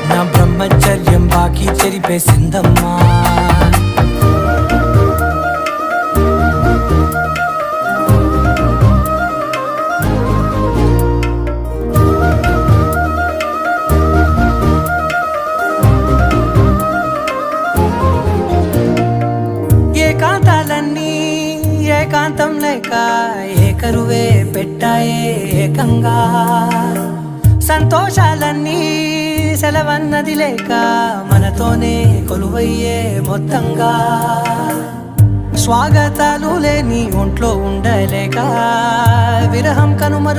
నా బ్రహ్మచర్యం బాకీ చెరిపేసిందమ్మా. ఏకాంతాలన్నీ ఏకాంతం లేక ఏకరువే పెట్టాయే ఏకంగా, సంతోషాలన్నీ సెలవన్నది లేక మనతోనే కొలువయ్యే మొత్తంగా, స్వాగతాలు లేని ఒంట్లో ఉండలేక విరహం కనుమరు